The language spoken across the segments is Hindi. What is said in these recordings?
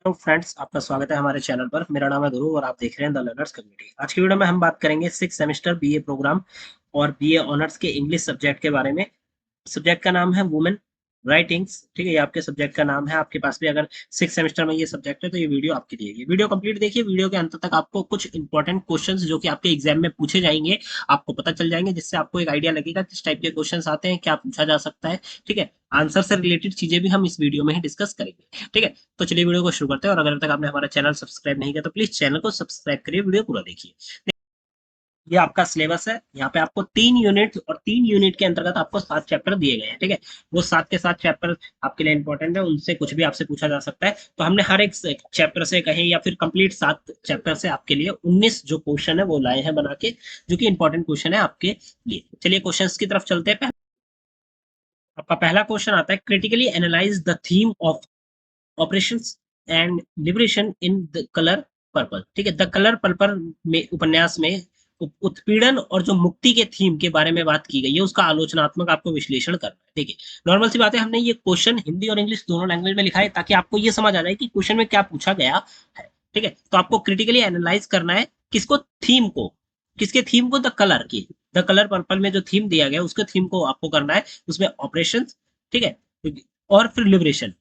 हेलो फ्रेंड्स, आपका स्वागत है हमारे चैनल पर। मेरा नाम है ध्रुव और आप देख रहे हैं द लर्नर्स कम्युनिटी। आज की वीडियो में हम बात करेंगे 6 सेमेस्टर बीए प्रोग्राम और बीए ऑनर्स के इंग्लिश सब्जेक्ट के बारे में। सब्जेक्ट का नाम है वुमेन राइटिंग्स। ठीक है, ये आपके सब्जेक्ट का नाम है। आपके पास भी अगर 6 सेमेस्टर में ये सब्जेक्ट है तो ये वीडियो आपके लिए है। वीडियो कंप्लीट देखिए। वीडियो के अंत तक आपको कुछ इंपॉर्टेंट क्वेश्चंस जो कि आपके एग्जाम में पूछे जाएंगे आपको पता चल जाएंगे, जिससे आपको एक आइडिया लगेगा किस टाइप के क्वेश्चंस आते हैं, क्या पूछा जा सकता है। ठीक है, आंसर से रिलेटेड चीजें भी हम इस वीडियो में ही डिस्कस करेंगे। ठीक है, तो चलिए वीडियो को शुरू करते हैं। और अगर तक आपने हमारा चैनल सब्सक्राइब नहीं किया तो प्लीज चैनल को सब्सक्राइब करिए, वीडियो पूरा देखिए। ये आपका सिलेबस है। यहाँ पे आपको 3 यूनिट और 3 यूनिट के अंतर्गत आपको 7 चैप्टर दिए गए हैं। ठीक है, वो 7 के 7 चैप्टर आपके लिए इंपॉर्टेंट है, उनसे कुछ भी आपसे पूछा जा सकता है। तो हमने हर एक चैप्टर से कहें या फिर कंप्लीट 7 चैप्टर से आपके लिए 19 जो क्वेश्चन है वो लाए हैं बना के, जो कि इंपॉर्टेंट क्वेश्चन है आपके लिए। चलिए क्वेश्चन की तरफ चलते हैं। आपका पहला क्वेश्चन आता है, critically analyse the theme of operations and liberation in the colour purple. ठीक है, द कलर पर्पल में उपन्यास में उत्पीड़न और जो मुक्ति के थीम के बारे में बात की गई है, उसका आलोचनात्मक आपको विश्लेषण करना है। ठीक है, नॉर्मल सी बात है, हमने ये क्वेश्चन हिंदी और इंग्लिश दोनों लैंग्वेज में लिखा है ताकि आपको ये समझ आ जाए कि क्वेश्चन में क्या पूछा गया है। ठीक है, तो आपको क्रिटिकली एनालाइज करना है किसको, थीम को। किसके थीम को? द कलर की। द कलर पर्पल में जो थीम दिया गया उसके थीम को आपको करना है। उसमें ऑपरेशन, ठीक है, और फिर लिबरेशन,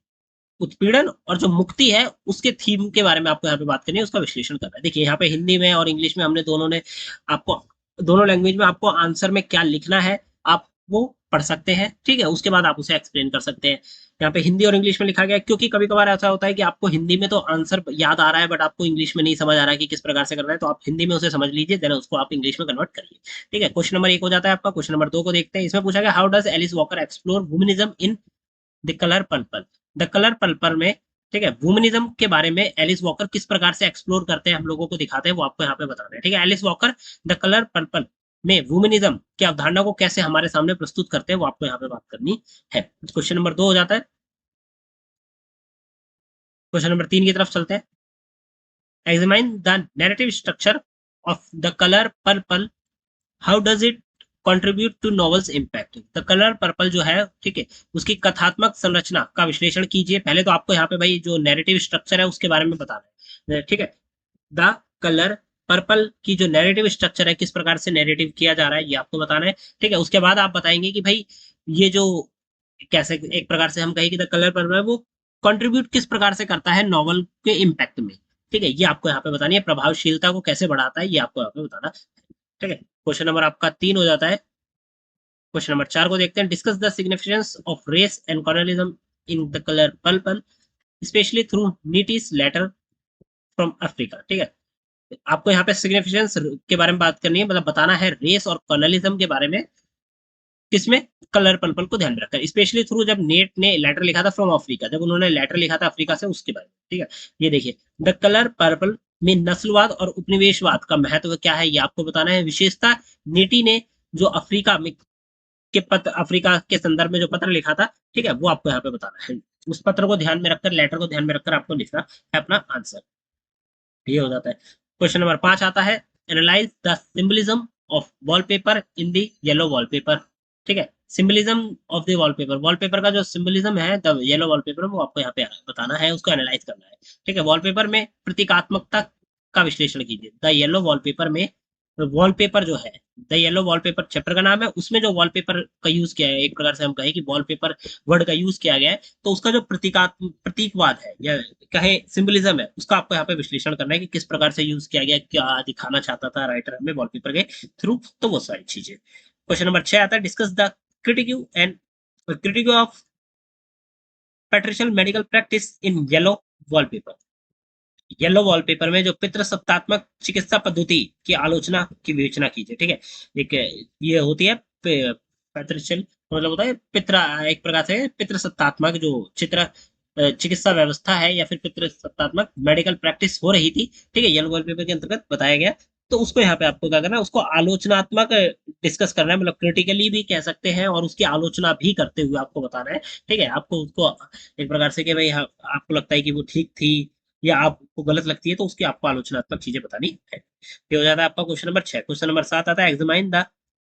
उत्पीड़न और जो मुक्ति है उसके थीम के बारे में आपको यहाँ पे बात करनी है, उसका विश्लेषण करना है। देखिए यहाँ पे हिंदी में और इंग्लिश में हमने दोनों ने आपको, दोनों लैंग्वेज में आपको आंसर में क्या लिखना है आप वो पढ़ सकते हैं। ठीक है, उसके बाद आप उसे एक्सप्लेन कर सकते हैं। यहाँ पे हिंदी और इंग्लिश में लिखा गया है, क्योंकि कभी कभार ऐसा होता है कि आपको हिंदी में तो आंसर याद आ रहा है बट आपको इंग्लिश में नहीं समझ आ रहा है कि किस प्रकार से करना है, तो आप हिंदी में उसे समझ लीजिए, देन उसको आप इंग्लिश में कन्वर्ट करिए। ठीक है, क्वेश्चन नंबर 1 हो जाता है आपका। क्वेश्चन नंबर 2 को देखते हैं। इसमें पूछा गया, how does Alice Walker explore womanism in the colour Purple. The colour purple में, ठीक है, वुमनिज्म के बारे में एलिस वॉकर किस प्रकार से एक्सप्लोर करते हैं, हम लोगों को दिखाते हैं, वो आपको यहाँ पे बताना है। ठीक है, Alice Walker the colour purple में वुमनिज्म की अवधारणा को कैसे हमारे सामने प्रस्तुत करते हैं वो आपको यहाँ पे बात करनी है। क्वेश्चन नंबर 2 हो जाता है। क्वेश्चन नंबर 3 की तरफ चलते हैं। Examine the narrative structure of the colour purple, how does it contribute to novel's impact. The colour purple जो है, ठीक है, उसकी कथात्मक संरचना का विश्लेषण कीजिए। पहले तो आपको यहाँ पे भाई जो नैरेटिव स्ट्रक्चर है उसके बारे में बताना है। ठीक है, द कलर पर्पल की जो नैरेटिव स्ट्रक्चर है, किस प्रकार से नैरेटिव किया जा रहा है, ये आपको बताना है। ठीक है, उसके बाद आप बताएंगे कि भाई ये जो, कैसे एक प्रकार से हम कहें कि द कलर पर्पल है वो कंट्रीब्यूट किस प्रकार से करता है नॉवल के इम्पैक्ट में। ठीक है, ये आपको यहाँ पे बतानी है। प्रभावशीलता को कैसे बढ़ाता है ये आपको यहाँ पे बताना। ठीक है, क्वेश्चन नंबर आपका 3 हो जाता है। क्वेश्चन नंबर 4 को देखते हैं। Discuss the significance of race and colonialism in the colour Purple, specially through Nettie's letter from Africa. ठीक है, आपको यहाँ पे सिग्निफिकेंस के बारे में बात करनी है, मतलब बताना है रेस और कॉलोनिज्म के बारे में, किसमें? कलर पर्पल को ध्यान में रखकर, स्पेशली थ्रू जब नेट ने लेटर लिखा था फ्रॉम अफ्रीका, जब उन्होंने लेटर लिखा था अफ्रीका से, उसके बारे में। ठीक है, ये देखिए, द कलर पर्पल में नस्लवाद और उपनिवेशवाद का महत्व क्या है ये आपको बताना है। विशेषता, नेटी ने जो अफ्रीका में के पत्र, अफ्रीका के संदर्भ में जो पत्र लिखा था, ठीक है, वो आपको यहाँ पे बताना है। उस पत्र को ध्यान में रखकर, लेटर को ध्यान में रखकर आपको लिखना है अपना आंसर। ये हो जाता है। क्वेश्चन नंबर 5 आता है, analyse the symbolism of wallpaper in the yellow wallpaper. ठीक है, symbolism of the wallpaper, wallpaper का जो सिंबलिज्म है द येलो वॉलपेपर, वो आपको यहाँ पे बताना है, उसको एनालाइज करना है। ठीक है, वॉलपेपर में प्रतीकात्मकता का विश्लेषण कीजिए। द येलो वॉलपेपर में, वॉलपेपर जो है, द येलो वॉलपेपर चैप्टर का नाम है, उसमें जो वॉलपेपर का यूज किया है, एक प्रकार से हम कहें कि वॉलपेपर वर्ड का यूज किया गया है, तो उसका जो प्रतीकवाद है या कहे सिंबलिज्म है, उसका आपको यहाँ पे विश्लेषण करना है कि किस प्रकार से यूज किया गया, क्या दिखाना चाहता था राइटर हमें वॉलपेपर के थ्रू, तो वो सारी चीजें। क्वेश्चन नंबर 6 आता है, discuss the critique of patriarchal medical practice in Yellow Wallpaper. Yellow Wallpaper में जो पितृसत्तात्मक चिकित्सा पद्धति की आलोचना की विवेचना कीजिए। ठीक है, एक ये होती है पैट्रिशियल, मतलब होता है पितृ, एक प्रकार से पितृसत्तात्मक जो चित्र चिकित्सा व्यवस्था है या फिर पितृसत्तात्मक मेडिकल प्रैक्टिस हो रही थी। ठीक है, येलो वॉलपेपर के अंतर्गत बताया गया। तो उसको यहाँ पे आपको क्या करना है, उसको आलोचनात्मक डिस्कस करना है, मतलब क्रिटिकली भी कह सकते हैं और उसकी आलोचना भी करते हुए आपको बताना है। ठीक है, आपको उसको एक प्रकार से कि भाई आपको लगता है कि वो ठीक थी या आपको गलत लगती है, तो उसकी आपको आलोचनात्मक चीजें बतानी है। ये हो जाता है आपका क्वेश्चन नंबर 6। क्वेश्चन नंबर 7 आता है, examine the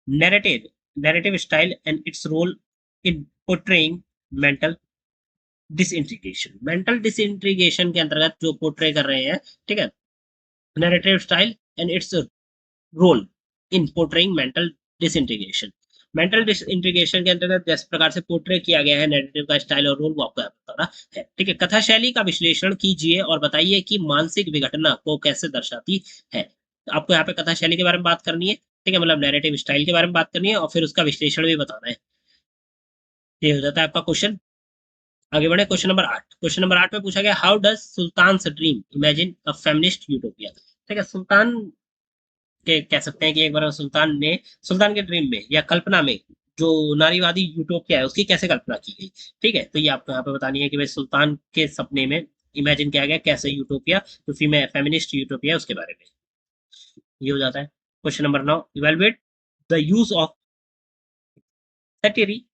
narrative narrative style and its role in portraying mental disintegration, mental disintegration के अंतर्गत जो पोर्ट्रे कर रहे हैं, ठीक है, narrative style and its role in portraying mental disintegration. Mental disintegration के अंतर्गत जिस प्रकार से पोर्ट्रे किया गया है नैरेटिव का स्टाइल और रोल वो आपको बताना है, ठीक है। कथा शैली का विश्लेषण कीजिए और बताइए कि मानसिक विघटना को कैसे दर्शाती है। तो आपको यहाँ पे कथा शैली के बारे में बात करनी है, ठीक है, मतलब नैरेटिव स्टाइल के बारे में बात करनी है और फिर उसका विश्लेषण भी बताना है। ये हो जाता है आपका क्वेश्चन। आगे बढ़े क्वेश्चन नंबर 8। क्वेश्चन नंबर 8 में पूछा गया how does Sultan dream imagine a feminist utopia. ठीक है, सुल्तान के कह सकते हैं कि एक बार सुल्तान के ड्रीम में या कल्पना में जो नारीवादी यूटोपिया है उसकी कैसे कल्पना की गई। ठीक है, तो ये आपको यहाँ पे बतानी है कि भाई सुल्तान के सपने में इमेजिन किया गया कैसे यूटोपिया, जो फेमिनिस्ट यूटोपिया है उसके बारे में। ये हो जाता है question number 9। Evaluate the use of satire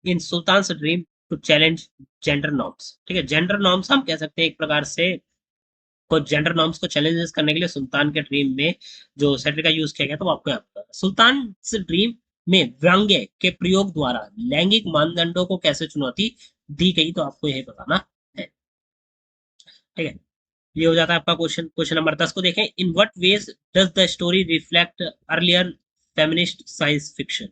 in Sultana's Dream to challenge gender norms. ठीक है, जेंडर नॉर्म्स हम कह सकते हैं एक प्रकार से कुछ जेंडर नॉर्म्स को चैलेंजेस करने के लिए सुल्तान के ड्रीम में जो सेटर का यूज किया गया, तो वो आपको यहाँ पर सुल्तान ड्रीम में व्यंग्य के प्रयोग द्वारा लैंगिक मानदंडों को कैसे चुनौती दी गई, तो आपको यही बताना है। ठीक है, ये हो जाता है आपका क्वेश्चन। क्वेश्चन नंबर 10 को देखें। In what ways does the story reflect earlier feminist science fiction.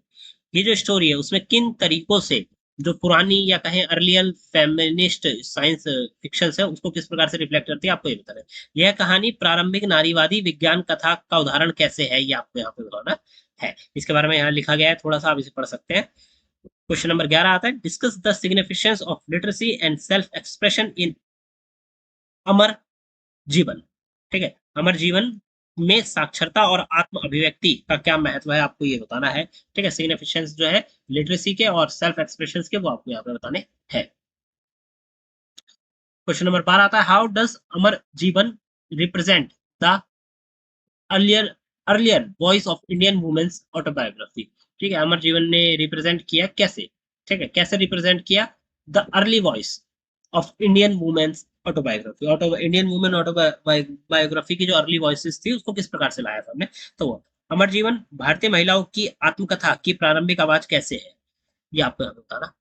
ये जो स्टोरी है उसमें किन तरीकों से जो पुरानी या कहें अर्लियर फेमिनिस्ट साइंस फिक्शन है उसको किस प्रकार से रिफ्लेक्ट करती है, आपको ये बताना है। यह कहानी प्रारंभिक नारीवादी विज्ञान कथा का उदाहरण कैसे है, ये आपको यहाँ पे बताना है। इसके बारे में यहाँ लिखा गया है, थोड़ा सा आप इसे पढ़ सकते हैं। क्वेश्चन नंबर 11 आता है। Discuss the significance of literacy and self expression in Amar Jiban. ठीक है, अमर जीवन में साक्षरता और आत्म अभिव्यक्ति का क्या महत्व है, आपको ये बताना है। ठीक है, सिग्निफिकेंस जो है लिटरेसी के और सेल्फ एक्सप्रेशन के वो आपको यहाँ पे बताने हैं। क्वेश्चन नंबर 12 आता है। How does Amar Jiban represent the earlier earlier voice of Indian women's autobiography. ठीक है, अमर जीवन ने रिप्रेजेंट किया कैसे, ठीक है, कैसे रिप्रेजेंट किया the early voice of Indian women's autobiography, Indian women autobiography की जो अर्ली वॉइसेस थी उसको किस प्रकार से लाया था हमने, तो वो अमर जीवन भारतीय महिलाओं की आत्मकथा की प्रारंभिक आवाज कैसे है, ये आपको बताना।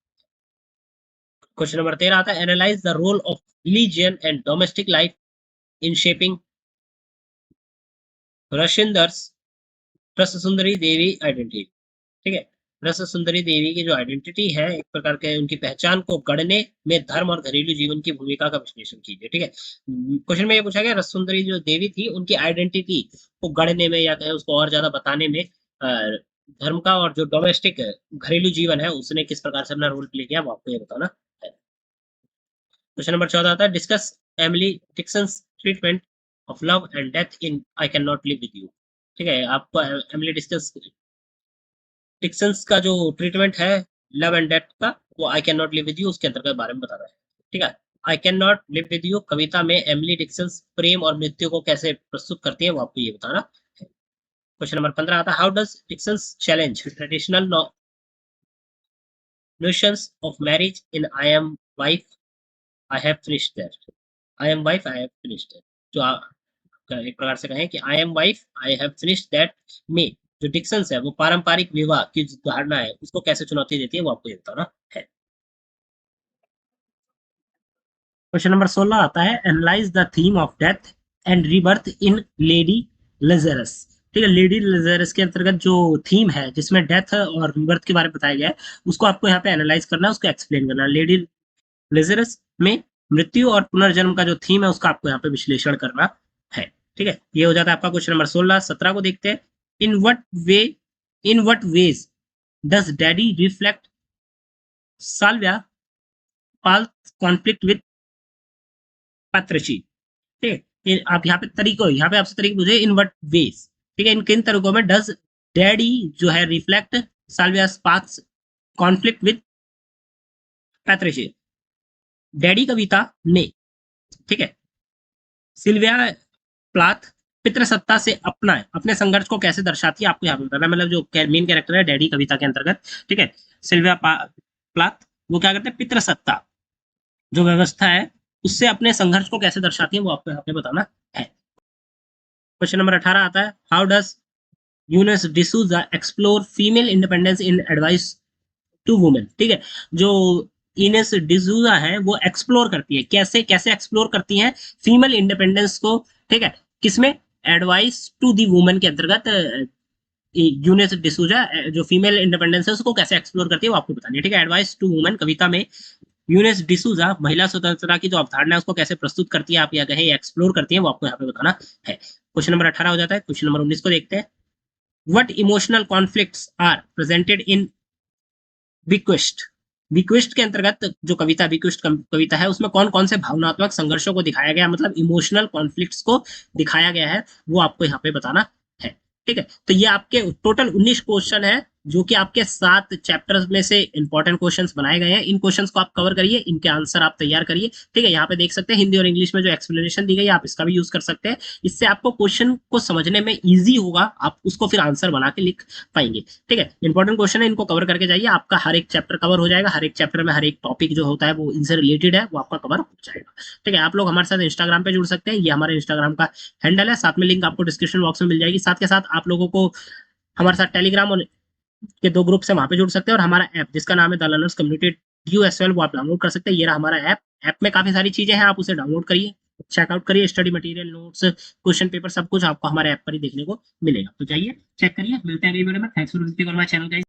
क्वेश्चन नंबर 13 आता है। Analyse the role of religion and domestic life in shaping Rassundari's Rassundari Devi identity. ठीक है, रस सुंदरी देवी की जो आइडेंटिटी है एक प्रकार के उनकी पहचान को गढ़ने में धर्म और घरेलू जीवन की भूमिका का विश्लेषण कीजिए। ठीक है, क्वेश्चन में ये पूछा गया रस सुंदरी जो देवी थी उनकी आइडेंटिटी को गढ़ने में या कहें उसको और ज्यादा बताने में धर्म का और जो डोमेस्टिक घरेलू जीवन है उसने किस प्रकार से अपना रोल प्ले किया, वो आपको ये बताना है। क्वेश्चन नंबर 14 आता है। Discuss Emily Dickinson's treatment of love and death in I can not live with you. ठीक है, आपको एमिली डिक्संस का जो ट्रीटमेंट है लव एंड डेथ का वो I can not live with you उसके अंतर्गत बारे में बता रहा है। ठीक है, I can not live with you कविता में एमिली डिक्संस प्रेम और मृत्यु को कैसे प्रस्तुत करती है, वो आपको ये बताना है। क्वेश्चन नंबर 15 आता है। How does Dickinson's challenge traditional notions of marriage in I am wife I have finished that, I am wife I have finished that, जो एक प्रकार से कहें कि I am wife I have finished that में जो डिक्शंस है वो पारंपरिक विवाह की जो धारणा है उसको कैसे चुनौती देती है, वो आपको ये बताना है। क्वेश्चन नंबर 16 आता है। Analyse the theme of death and rebirth in Lady Lazarus. ठीक है, लेडी लेजरस के अंतर्गत जो थीम है जिसमें डेथ और रीबर्थ के बारे में बताया गया है उसको आपको यहाँ पे एनालाइज करना है, उसको एक्सप्लेन करना है। लेडी लेजरस में मृत्यु और पुनर्जन्म का जो थीम है उसका आपको यहाँ पे विश्लेषण करना है। ठीक है, ये हो जाता है आपका क्वेश्चन नंबर 16। 17 को देखते हैं। In what ways does Daddy reflect Sylvia Plath conflict with patriarchy. ठीक है, आप यहाँ पे आपसे तरीके पूछे इन वट वेज। ठीक है, इन किन तरीकों में डज डैडी जो है reflect Sylvia Plath conflict with patriarchy. Daddy कविता में, ठीक है, सिल्विया प्लाथ पितृसत्ता से अपने संघर्ष को कैसे दर्शाती है, आपको यहाँ पे बताना। मतलब जो मेन कैरेक्टर है डैडी कविता के अंतर्गत, ठीक है, सिल्विया प्लाथ वो क्या करते हैं, पितृसत्ता जो व्यवस्था है उससे अपने संघर्ष को कैसे दर्शाती है, वो आपको यहाँ पे बताना है। क्वेश्चन नंबर 18 आता है। How does Eunice de Souza explore female independence in advice to women. ठीक है, जो इनेस डिसूजा है वो एक्सप्लोर करती है, कैसे कैसे एक्सप्लोर करती है फीमेल इंडिपेंडेंस को, ठीक है, किसमें, एडवाइस टू दी वुमेन के अंतर्गत यूनिस डिसूजा जो फीमेल इंडिपेंडेंस है उसको कैसे एक्सप्लोर करती है वो आपको बतानी है, ठीक है। एडवाइस टू वुमेन कविता में यूनिस डिसूजा महिला स्वतंत्रता की जो अवधारणा है उसको कैसे प्रस्तुत करती है, आप या कहें एक्सप्लोर करती है, वो आपको यहाँ पे बताना है। क्वेश्चन नंबर 18 हो जाता है। क्वेश्चन नंबर 19 को देखते हैं। What emotional conflicts are presented in bequest, bequest के अंतर्गत जो कविता बिक्वेस्ट कविता है उसमें कौन कौन से भावनात्मक संघर्षों को दिखाया गया, मतलब इमोशनल कॉन्फ्लिक्ट्स को दिखाया गया है, वो आपको यहाँ पे बताना है, ठीक है। तो ये आपके टोटल 19 क्वेश्चन है जो कि आपके 7 चैप्टर्स में से इंपॉर्टेंट क्वेश्चंस बनाए गए हैं। इन क्वेश्चंस को आप कवर करिए, इनके आंसर आप तैयार करिए, ठीक है। यहाँ पे देख सकते हैं हिंदी और इंग्लिश में जो एक्सप्लेनेशन दी गई है आप इसका भी यूज कर सकते हैं। इससे आपको क्वेश्चन को समझने में ईजी होगा, आप उसको फिर आंसर बना के लिख पाएंगे, ठीक है। इंपॉर्टेंट क्वेश्चन है, इनको कवर करके जाइए, आपका हर एक चैप्टर कवर हो जाएगा, हर एक चैप्टर में हर एक टॉपिक जो होता है वो इनसे रिलेटेड है वो आपका कवर हो जाएगा, ठीक है। आप लोग हमारे साथ इंस्टाग्राम पे जुड़ सकते हैं, ये हमारे इंस्टाग्राम का हैंडल है, साथ में लिंक आपको डिस्क्रिप्शन बॉक्स में मिल जाएगी। साथ के साथ आप लोगों को हमारे साथ टेलीग्राम और के 2 ग्रुप से वहां पे जुड़ सकते हैं, और हमारा ऐप जिसका नाम है द लर्नर्स कम्युनिटी यूएसएल वो आप डाउनलोड कर सकते हैं। ये रहा हमारा ऐप, ऐप में काफी सारी चीजें हैं, आप उसे डाउनलोड करिए, चेकआउट करिए, study material, notes, question paper सब कुछ आपको हमारे ऐप पर ही देखने को मिलेगा। तो जाइए चेक करिए, मिलते हैं अगली वीडियो में। Thanks for visiting my channel guys.